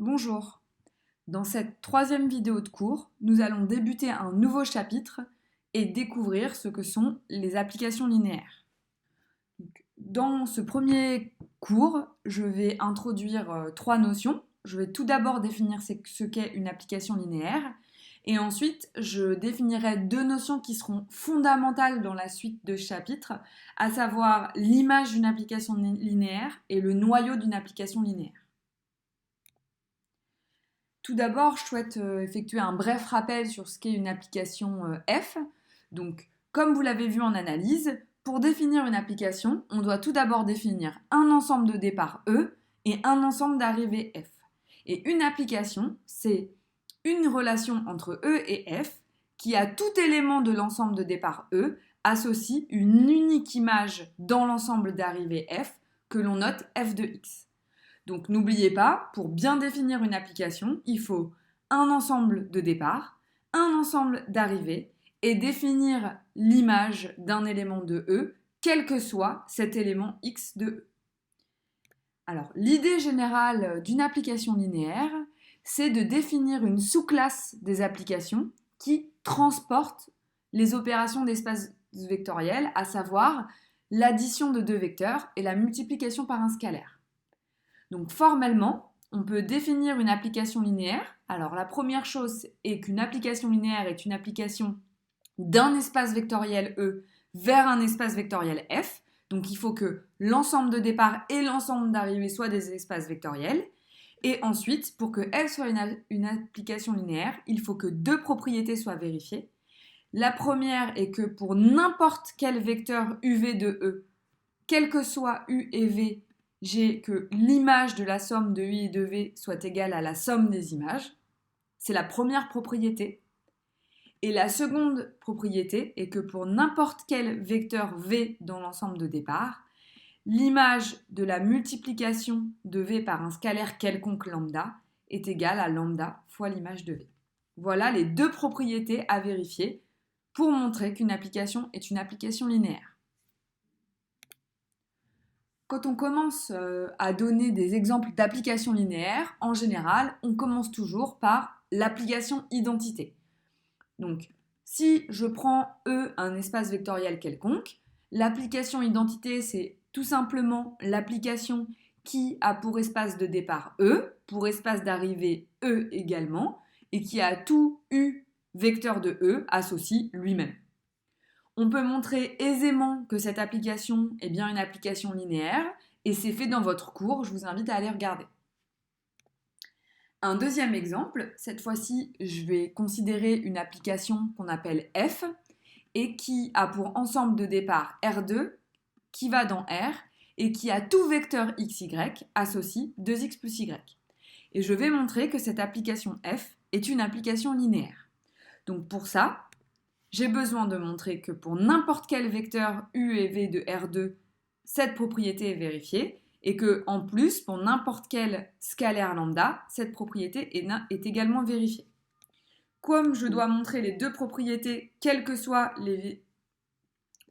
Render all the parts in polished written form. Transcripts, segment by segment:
Bonjour. Dans cette troisième vidéo de cours, nous allons débuter un nouveau chapitre et découvrir ce que sont les applications linéaires. Dans ce premier cours, je vais introduire trois notions. Je vais tout d'abord définir ce qu'est une application linéaire et ensuite je définirai deux notions qui seront fondamentales dans la suite de ce chapitre, à savoir l'image d'une application linéaire et le noyau d'une application linéaire. Tout d'abord, je souhaite effectuer un bref rappel sur ce qu'est une application F. Donc, comme vous l'avez vu en analyse, pour définir une application, on doit tout d'abord définir un ensemble de départ E et un ensemble d'arrivée F. Et une application, c'est une relation entre E et F qui, à tout élément de l'ensemble de départ E, associe une unique image dans l'ensemble d'arrivée F que l'on note F de X. Donc n'oubliez pas, pour bien définir une application, il faut un ensemble de départ, un ensemble d'arrivée et définir l'image d'un élément de E, quel que soit cet élément X de E. Alors, l'idée générale d'une application linéaire, c'est de définir une sous-classe des applications qui transporte les opérations d'espace vectoriel, à savoir l'addition de deux vecteurs et la multiplication par un scalaire. Donc formellement, on peut définir une application linéaire. Alors la première chose est qu'une application linéaire est une application d'un espace vectoriel E vers un espace vectoriel F. Donc il faut que l'ensemble de départ et l'ensemble d'arrivée soient des espaces vectoriels. Et ensuite, pour que F soit une application linéaire, il faut que deux propriétés soient vérifiées. La première est que pour n'importe quel vecteur UV de E, quel que soit U et V, j'ai que l'image de la somme de U et de V soit égale à la somme des images. C'est la première propriété. Et la seconde propriété est que pour n'importe quel vecteur V dans l'ensemble de départ, l'image de la multiplication de V par un scalaire quelconque lambda est égale à lambda fois l'image de V. Voilà les deux propriétés à vérifier pour montrer qu'une application est une application linéaire. Quand on commence à donner des exemples d'applications linéaires, en général, on commence toujours par l'application identité. Donc, si je prends E un espace vectoriel quelconque, l'application identité, c'est tout simplement l'application qui a pour espace de départ E, pour espace d'arrivée E également, et qui a tout U vecteur de E associe lui-même. On peut montrer aisément que cette application est bien une application linéaire et c'est fait dans votre cours, je vous invite à aller regarder. Un deuxième exemple, cette fois-ci je vais considérer une application qu'on appelle F et qui a pour ensemble de départ R2 qui va dans R et qui a tout vecteur XY associe 2x plus Y. Et je vais montrer que cette application F est une application linéaire. Donc pour ça, j'ai besoin de montrer que pour n'importe quel vecteur U et V de R2, cette propriété est vérifiée et que en plus, pour n'importe quel scalaire lambda, cette propriété est également vérifiée. Comme je dois montrer les deux propriétés, quels que soient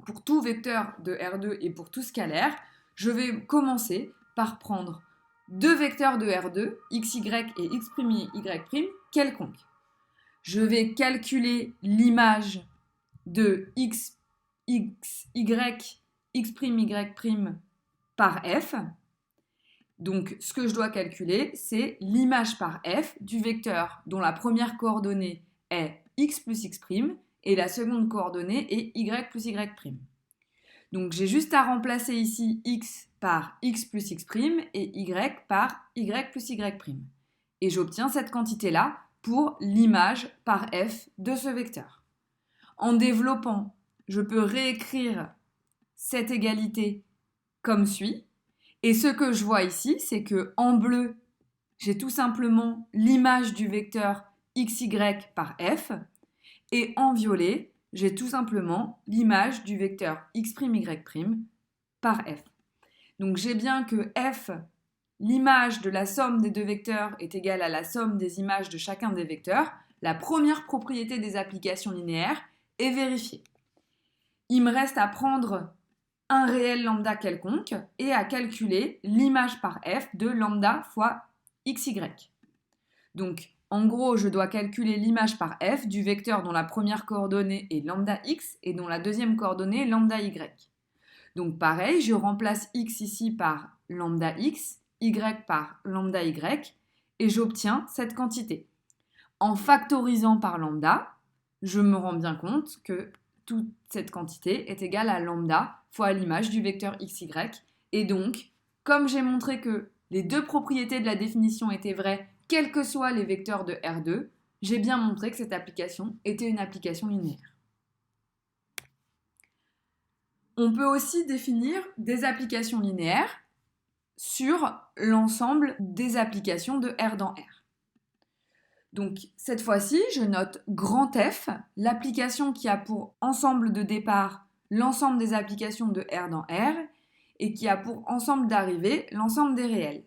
pour tout vecteur de R2 et pour tout scalaire, je vais commencer par prendre deux vecteurs de R2, xy et x'y', quelconques. Je vais calculer l'image de x, y, x'y' par f. Donc, ce que je dois calculer, c'est l'image par f du vecteur dont la première coordonnée est x plus x' et la seconde coordonnée est y plus y'. Donc, j'ai juste à remplacer ici x par x plus x' et y par y plus y'. Et j'obtiens cette quantité-là pour l'image par f de ce vecteur. En développant, je peux réécrire cette égalité comme suit. Et ce que je vois ici, c'est que en bleu, j'ai tout simplement l'image du vecteur xy par f. Et en violet, j'ai tout simplement l'image du vecteur x'y' par f. Donc j'ai bien que f, l'image de la somme des deux vecteurs est égale à la somme des images de chacun des vecteurs. La première propriété des applications linéaires est vérifiée. Il me reste à prendre un réel lambda quelconque et à calculer l'image par f de lambda fois xy. Donc, en gros, je dois calculer l'image par f du vecteur dont la première coordonnée est lambda x et dont la deuxième coordonnée est lambda y. Donc pareil, je remplace x ici par lambda x, y par lambda y, et j'obtiens cette quantité. En factorisant par lambda, je me rends bien compte que toute cette quantité est égale à lambda fois l'image du vecteur xy. Et donc, comme j'ai montré que les deux propriétés de la définition étaient vraies, quels que soient les vecteurs de R2, j'ai bien montré que cette application était une application linéaire. On peut aussi définir des applications linéaires sur l'ensemble des applications de R dans R. Donc cette fois-ci, je note grand F, l'application qui a pour ensemble de départ l'ensemble des applications de R dans R et qui a pour ensemble d'arrivée l'ensemble des réels.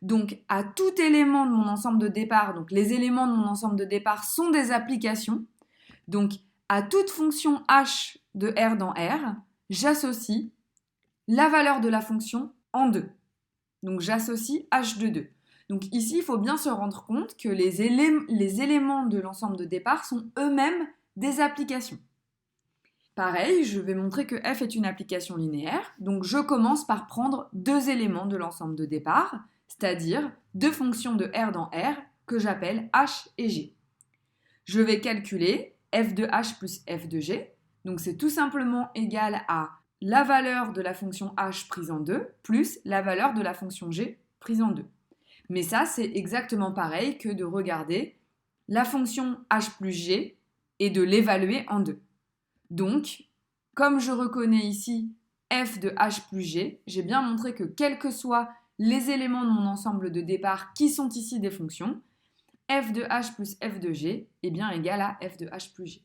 Donc à tout élément de mon ensemble de départ, donc les éléments de mon ensemble de départ sont des applications. Donc à toute fonction h de R dans R, j'associe la valeur de la fonction en 2. Donc j'associe h de 2. Donc ici, il faut bien se rendre compte que les éléments de l'ensemble de départ sont eux-mêmes des applications. Pareil, je vais montrer que f est une application linéaire. Donc je commence par prendre deux éléments de l'ensemble de départ, c'est-à-dire deux fonctions de R dans R que j'appelle h et g. Je vais calculer f de h plus f de g. Donc c'est tout simplement égal à la valeur de la fonction h prise en 2 plus la valeur de la fonction g prise en 2. Mais ça, c'est exactement pareil que de regarder la fonction h plus g et de l'évaluer en 2. Donc, comme je reconnais ici f de h plus g, j'ai bien montré que quels que soient les éléments de mon ensemble de départ qui sont ici des fonctions, f de h plus f de g est bien égal à f de h plus g.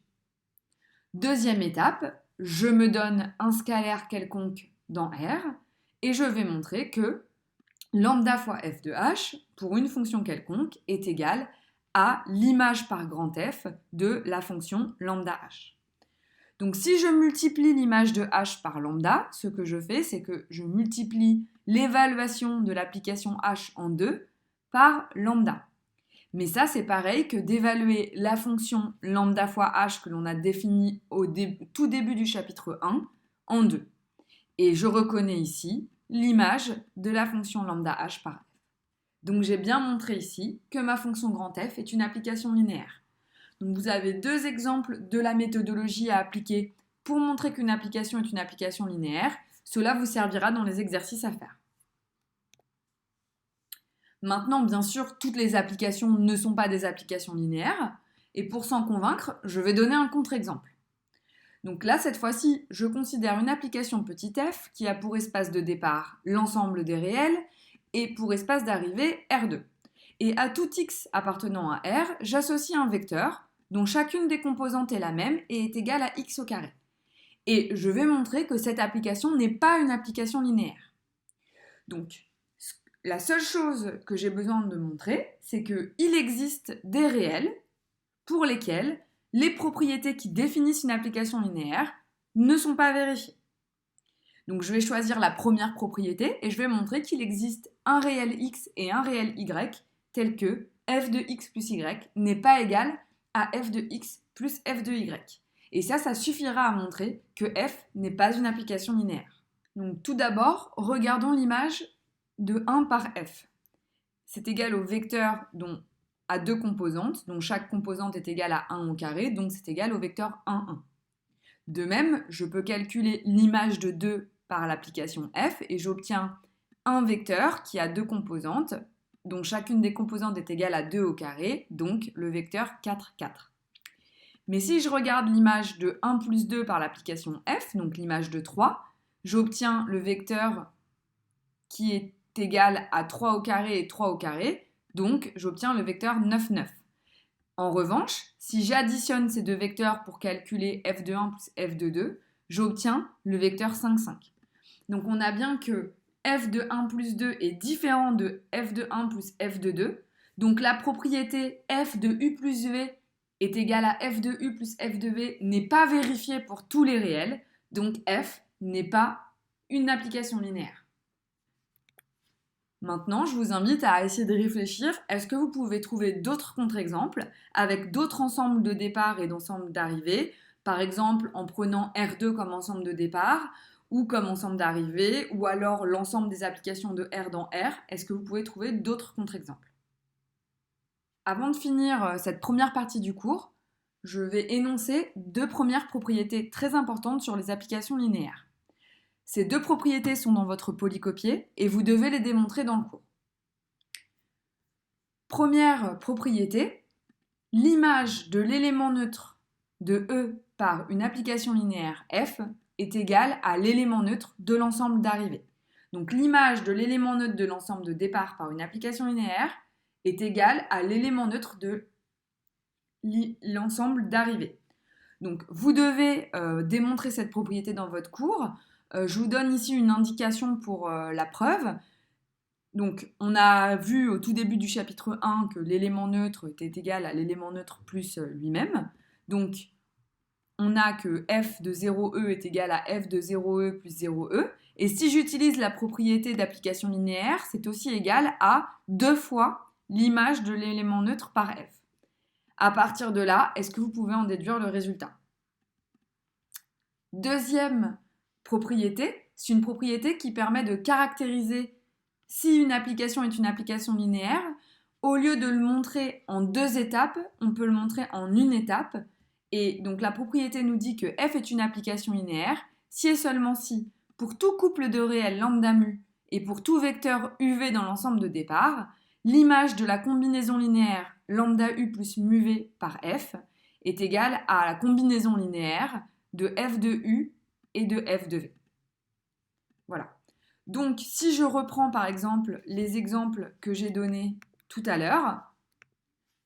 Deuxième étape, je me donne un scalaire quelconque dans R et je vais montrer que lambda fois f de h pour une fonction quelconque est égal à l'image par grand F de la fonction lambda h. Donc si je multiplie l'image de h par lambda, ce que je fais, c'est que je multiplie l'évaluation de l'application h en 2 par lambda. Mais ça, c'est pareil que d'évaluer la fonction lambda fois h que l'on a définie au tout début du chapitre 1 en 2. Et je reconnais ici l'image de la fonction lambda h par f. Donc j'ai bien montré ici que ma fonction grand F est une application linéaire. Donc vous avez deux exemples de la méthodologie à appliquer pour montrer qu'une application est une application linéaire. Cela vous servira dans les exercices à faire. Maintenant, bien sûr, toutes les applications ne sont pas des applications linéaires. Et pour s'en convaincre, je vais donner un contre-exemple. Donc là, cette fois-ci, je considère une application petit f qui a pour espace de départ l'ensemble des réels et pour espace d'arrivée R2. Et à tout x appartenant à R, j'associe un vecteur dont chacune des composantes est la même et est égale à x au carré. Et je vais montrer que cette application n'est pas une application linéaire. Donc, la seule chose que j'ai besoin de montrer, c'est qu'il existe des réels pour lesquels les propriétés qui définissent une application linéaire ne sont pas vérifiées. Donc je vais choisir la première propriété et je vais montrer qu'il existe un réel x et un réel y tel que f de x plus y n'est pas égal à f de x plus f de y. Et ça suffira à montrer que f n'est pas une application linéaire. Donc tout d'abord, regardons l'image de 1 par f. C'est égal au vecteur dont à deux composantes, dont chaque composante est égale à 1 au carré, donc c'est égal au vecteur 1, 1. De même, je peux calculer l'image de 2 par l'application f et j'obtiens un vecteur qui a deux composantes, dont chacune des composantes est égale à 2 au carré, donc le vecteur 4, 4. Mais si je regarde l'image de 1 plus 2 par l'application f, donc l'image de 3, j'obtiens le vecteur qui est égal à 3 au carré et 3 au carré, donc j'obtiens le vecteur 9, 9. En revanche, si j'additionne ces deux vecteurs pour calculer f de 1 plus f de 2, j'obtiens le vecteur 5, 5. Donc on a bien que f de 1 plus 2 est différent de f de 1 plus f de 2. Donc la propriété f de u plus v est égale à f de u plus f de v n'est pas vérifiée pour tous les réels. Donc f n'est pas une application linéaire. Maintenant, je vous invite à essayer de réfléchir, est-ce que vous pouvez trouver d'autres contre-exemples avec d'autres ensembles de départ et d'ensembles d'arrivée, par exemple en prenant R2 comme ensemble de départ ou comme ensemble d'arrivée, ou alors l'ensemble des applications de R dans R, est-ce que vous pouvez trouver d'autres contre-exemples? Avant de finir cette première partie du cours, je vais énoncer deux premières propriétés très importantes sur les applications linéaires. Ces deux propriétés sont dans votre polycopier et vous devez les démontrer dans le cours. Première propriété, l'image de l'élément neutre de E par une application linéaire F est égale à l'élément neutre de l'ensemble d'arrivée. Donc l'image de l'élément neutre de l'ensemble de départ par une application linéaire est égale à l'élément neutre de l'ensemble d'arrivée. Donc vous devez démontrer cette propriété dans votre cours. Je vous donne ici une indication pour la preuve. Donc on a vu au tout début du chapitre 1 que l'élément neutre était égal à l'élément neutre plus lui-même. Donc on a que f de 0e est égal à f de 0e plus 0e. Et si j'utilise la propriété d'application linéaire, c'est aussi égal à 2 fois l'image de l'élément neutre par f. À partir de là, est-ce que vous pouvez en déduire le résultat? Deuxième propriété, c'est une propriété qui permet de caractériser si une application est une application linéaire. Au lieu de le montrer en 2 étapes, on peut le montrer en une étape. Et donc la propriété nous dit que f est une application linéaire si et seulement si, pour tout couple de réels lambda mu et pour tout vecteur uv dans l'ensemble de départ, l'image de la combinaison linéaire lambda u plus mu v par f est égale à la combinaison linéaire de f de u et de f de v. Voilà. Donc, si je reprends par exemple les exemples que j'ai donnés tout à l'heure,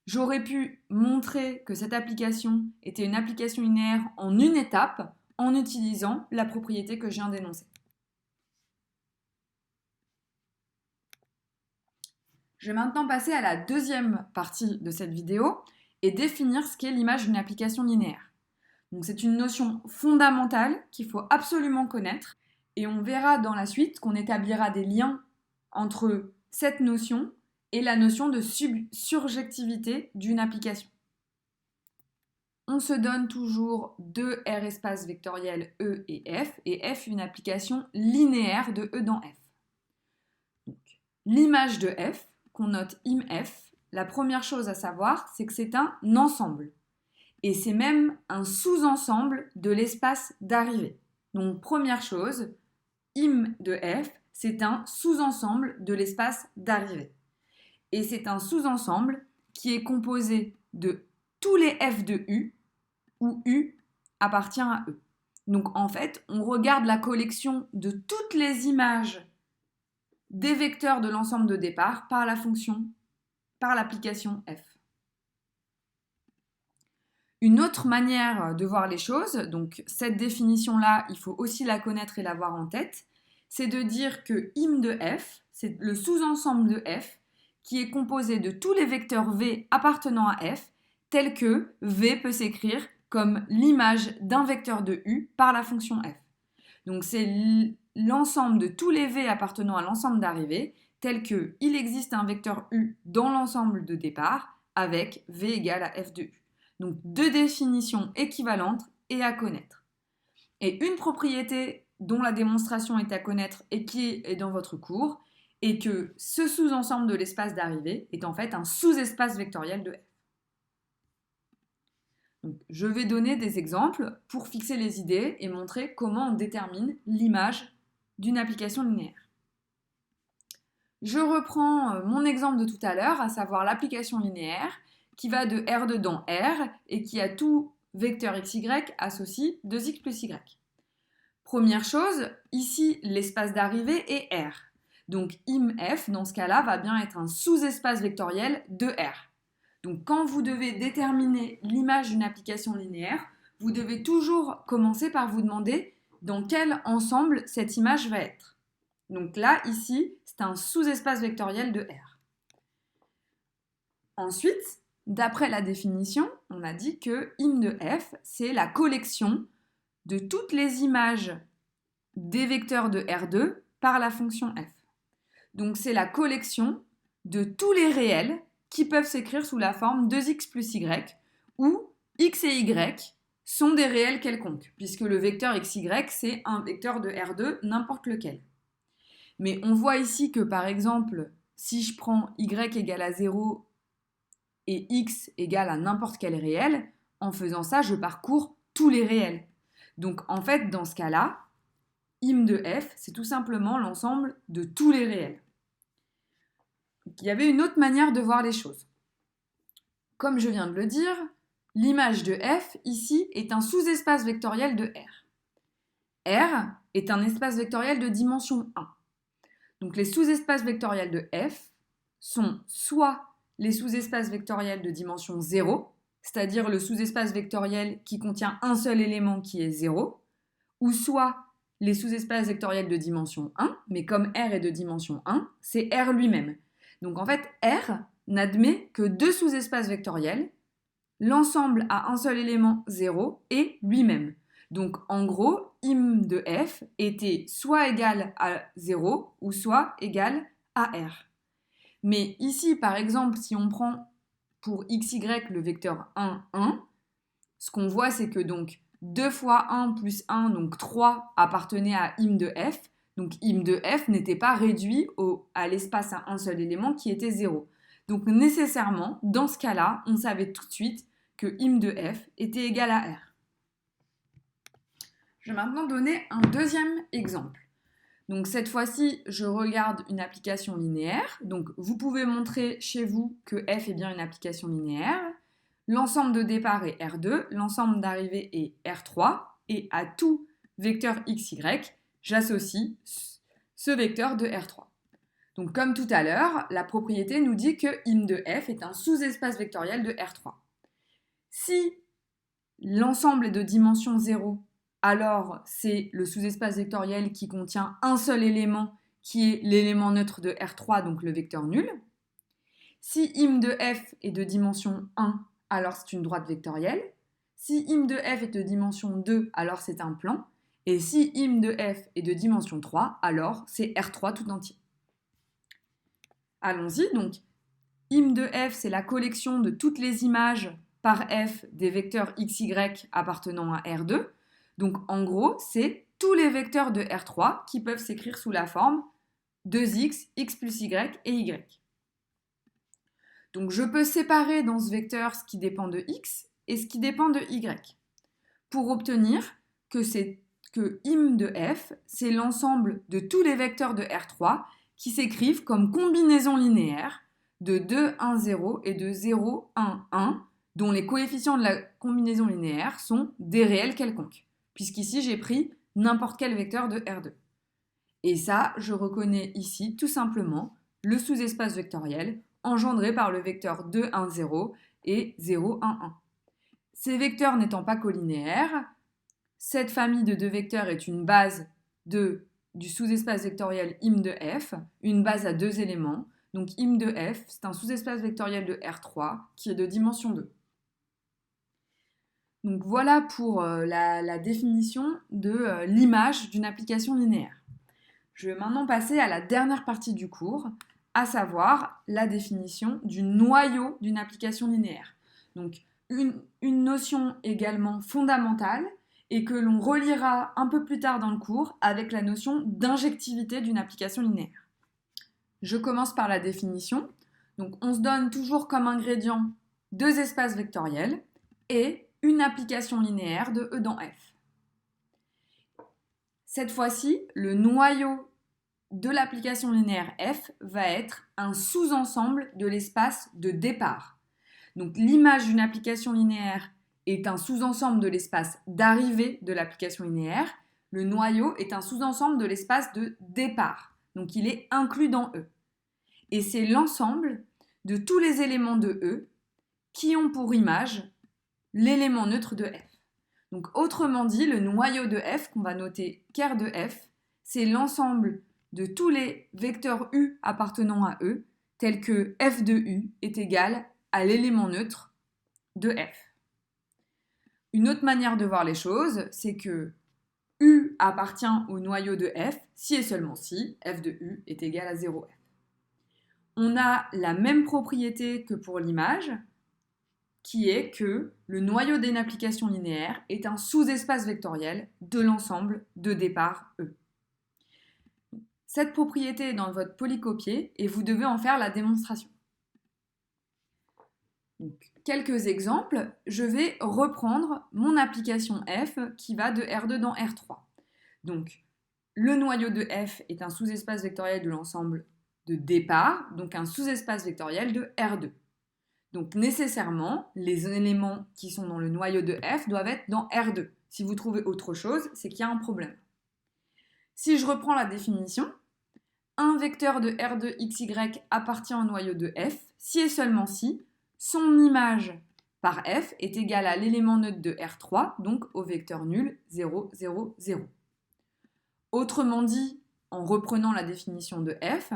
j'aurais pu montrer que cette application était une application linéaire en une étape en utilisant la propriété que je viens d'énoncer. Je vais maintenant passer à la deuxième partie de cette vidéo et définir ce qu'est l'image d'une application linéaire. Donc, c'est une notion fondamentale qu'il faut absolument connaître et on verra dans la suite qu'on établira des liens entre cette notion et la notion de surjectivité d'une application. On se donne toujours deux R espaces vectoriels E et F une application linéaire de E dans F. Donc, l'image de F, qu'on note imF, la première chose à savoir, c'est que c'est un ensemble. Et c'est même un sous-ensemble de l'espace d'arrivée. Donc, première chose, im de F, c'est un sous-ensemble de l'espace d'arrivée. Et c'est un sous-ensemble qui est composé de tous les f de U, où U appartient à E. Donc en fait, on regarde la collection de toutes les images des vecteurs de l'ensemble de départ par l'application f. Une autre manière de voir les choses, donc cette définition-là, il faut aussi la connaître et l'avoir en tête, c'est de dire que im de f, c'est le sous-ensemble de f qui est composé de tous les vecteurs v appartenant à f, tel que v peut s'écrire comme l'image d'un vecteur de u par la fonction f. Donc c'est l'ensemble de tous les v appartenant à l'ensemble d'arrivée, tel que il existe un vecteur u dans l'ensemble de départ avec v égale à f de u. Donc deux définitions équivalentes et à connaître. Et une propriété dont la démonstration est à connaître et qui est dans votre cours, est que ce sous-ensemble de l'espace d'arrivée est en fait un sous-espace vectoriel de f. Donc, je vais donner des exemples pour fixer les idées et montrer comment on détermine l'image d'une application linéaire. Je reprends mon exemple de tout à l'heure, à savoir l'application linéaire qui va de R2 dans R et qui a tout vecteur xy associé 2x plus y. Première chose, ici l'espace d'arrivée est R. Donc imf, dans ce cas-là, va bien être un sous-espace vectoriel de R. Donc quand vous devez déterminer l'image d'une application linéaire, vous devez toujours commencer par vous demander dans quel ensemble cette image va être. Donc là, ici, c'est un sous-espace vectoriel de R. Ensuite, d'après la définition, on a dit que im de f, c'est la collection de toutes les images des vecteurs de R2 par la fonction f. Donc c'est la collection de tous les réels qui peuvent s'écrire sous la forme 2x plus y, où x et y sont des réels quelconques, puisque le vecteur xy, c'est un vecteur de R2, n'importe lequel. Mais on voit ici que, par exemple, si je prends y égale à 0 et x égale à n'importe quel réel, en faisant ça, je parcours tous les réels. Donc, en fait, dans ce cas-là, im de f, c'est tout simplement l'ensemble de tous les réels. Donc, il y avait une autre manière de voir les choses. Comme je viens de le dire, l'image de f, ici, est un sous-espace vectoriel de R. R est un espace vectoriel de dimension 1. Donc les sous-espaces vectoriels de f sont soit les sous-espaces vectoriels de dimension 0, c'est-à-dire le sous-espace vectoriel qui contient un seul élément qui est 0, ou soit les sous-espaces vectoriels de dimension 1, mais comme R est de dimension 1, c'est R lui-même. Donc en fait, R n'admet que deux sous-espaces vectoriels, l'ensemble a un seul élément 0 et lui-même. Donc en gros, im de f était soit égal à 0 ou soit égal à R. Mais ici, par exemple, si on prend pour xy le vecteur 1, 1, ce qu'on voit, c'est que donc 2 fois 1 plus 1, donc 3, appartenait à im de f. Donc im de f n'était pas réduit à l'espace à un seul élément qui était 0. Donc nécessairement, dans ce cas-là, on savait tout de suite que im de f était égal à R. Je vais maintenant donner un deuxième exemple. Donc cette fois-ci, je regarde une application linéaire. Donc vous pouvez montrer chez vous que f est bien une application linéaire. L'ensemble de départ est R2, l'ensemble d'arrivée est R3, et à tout vecteur xy, j'associe ce vecteur de R3. Donc comme tout à l'heure, la propriété nous dit que im de f est un sous-espace vectoriel de R3. Si l'ensemble est de dimension 0, alors c'est le sous-espace vectoriel qui contient un seul élément qui est l'élément neutre de R3, donc le vecteur nul. Si im de f est de dimension 1, alors c'est une droite vectorielle. Si im de f est de dimension 2, alors c'est un plan. Et si im de f est de dimension 3, alors c'est R3 tout entier. Allons-y, donc im de f, c'est la collection de toutes les images par f des vecteurs xy appartenant à R2. Donc en gros, c'est tous les vecteurs de R3 qui peuvent s'écrire sous la forme 2x, x plus y et y. Donc je peux séparer dans ce vecteur ce qui dépend de x et ce qui dépend de y, pour obtenir que im de f, c'est l'ensemble de tous les vecteurs de R3 qui s'écrivent comme combinaison linéaire de 2, 1, 0 et de 0, 1, 1, dont les coefficients de la combinaison linéaire sont des réels quelconques, puisqu'ici j'ai pris n'importe quel vecteur de R2. Et ça, je reconnais ici tout simplement le sous-espace vectoriel engendré par le vecteur 2, 1, 0 et 0, 1, 1. Ces vecteurs n'étant pas colinéaires, cette famille de deux vecteurs est une base du sous-espace vectoriel im de f, une base à deux éléments. Donc im de f, c'est un sous-espace vectoriel de R3 qui est de dimension 2. Donc voilà pour la définition de l'image d'une application linéaire. Je vais maintenant passer à la dernière partie du cours, à savoir la définition du noyau d'une application linéaire. Donc une notion également fondamentale et que l'on reliera un peu plus tard dans le cours avec la notion d'injectivité d'une application linéaire. Je commence par la définition. Donc on se donne toujours comme ingrédient deux espaces vectoriels et une application linéaire de E dans F. Cette fois-ci, le noyau de l'application linéaire F va être un sous-ensemble de l'espace de départ. Donc l'image d'une application linéaire est un sous-ensemble de l'espace d'arrivée de l'application linéaire. Le noyau est un sous-ensemble de l'espace de départ. Donc il est inclus dans E. Et c'est l'ensemble de tous les éléments de E qui ont pour image l'élément neutre de F. Donc autrement dit, le noyau de F, qu'on va noter ker de F, c'est l'ensemble de tous les vecteurs U appartenant à E, tels que f de U est égal à l'élément neutre de F. Une autre manière de voir les choses, c'est que U appartient au noyau de F si et seulement si f de U est égal à 0F. on a la même propriété que pour l'image, qui est que le noyau d'une application linéaire est un sous-espace vectoriel de l'ensemble de départ E. Cette propriété est dans votre polycopier et vous devez en faire la démonstration. Donc, quelques exemples, je vais reprendre mon application F qui va de R2 dans R3. Donc, le noyau de F est un sous-espace vectoriel de l'ensemble de départ, donc un sous-espace vectoriel de R2. Donc, nécessairement, les éléments qui sont dans le noyau de F doivent être dans R2. Si vous trouvez autre chose, c'est qu'il y a un problème. Si je reprends la définition, un vecteur de R2 XY appartient au noyau de F si et seulement si son image par F est égale à l'élément neutre de R3, donc au vecteur nul 0, 0, 0. Autrement dit, en reprenant la définition de F,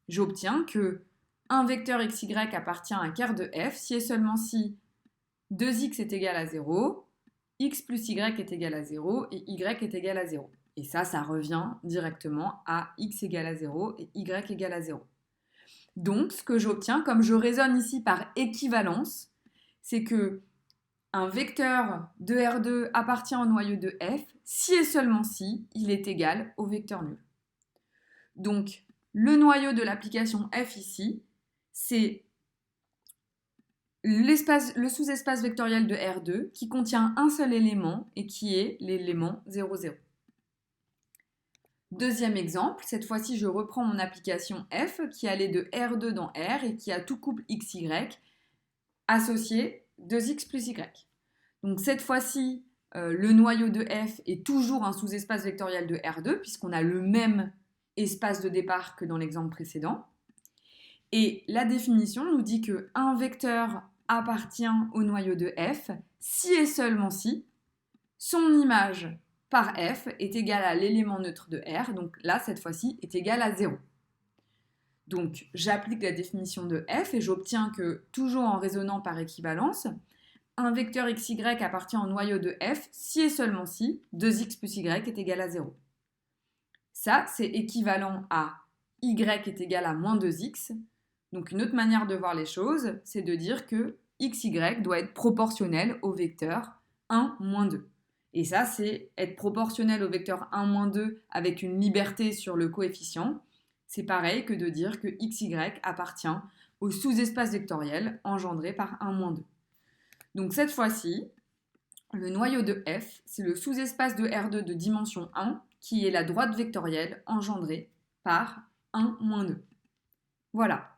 j'obtiens que un vecteur XY appartient à un quart de F si et seulement si 2x est égal à 0, x plus y est égal à 0 et y est égal à 0. Et ça revient directement à x égale à 0 et y égale à 0. Donc, ce que j'obtiens, comme je raisonne ici par équivalence, c'est que un vecteur de R2 appartient au noyau de F si et seulement si il est égal au vecteur nul. Donc, le noyau de l'application F ici, c'est le sous-espace vectoriel de R2 qui contient un seul élément et qui est l'élément 0, 0. Deuxième exemple, cette fois-ci je reprends mon application F qui allait de R2 dans R et qui a tout couple XY associé 2x plus Y. Donc cette fois-ci, le noyau de F est toujours un sous-espace vectoriel de R2 puisqu'on a le même espace de départ que dans l'exemple précédent. Et la définition nous dit qu'un vecteur appartient au noyau de F si et seulement si son image par F est égale à l'élément neutre de R, donc là, cette fois-ci, est égal à 0. Donc, j'applique la définition de F et j'obtiens que, toujours en raisonnant par équivalence, un vecteur XY appartient au noyau de F si et seulement si 2x plus Y est égal à 0. Ça, c'est équivalent à Y est égal à moins 2x. Donc, une autre manière de voir les choses, c'est de dire que XY doit être proportionnel au vecteur 1, moins 2. Et ça, c'est être proportionnel au vecteur 1, 2 avec une liberté sur le coefficient. C'est pareil que de dire que XY appartient au sous-espace vectoriel engendré par 1, 2. Donc cette fois-ci, le noyau de F, c'est le sous-espace de R2 de dimension 1 qui est la droite vectorielle engendrée par 1, 2. Voilà.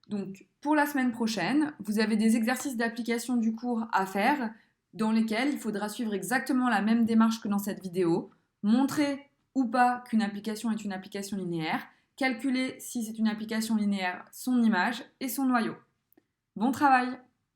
Donc pour la semaine prochaine, vous avez des exercices d'application du cours à faire dans lesquels il faudra suivre exactement la même démarche que dans cette vidéo, montrer ou pas qu'une application est une application linéaire, calculer si c'est une application linéaire son image et son noyau. Bon travail!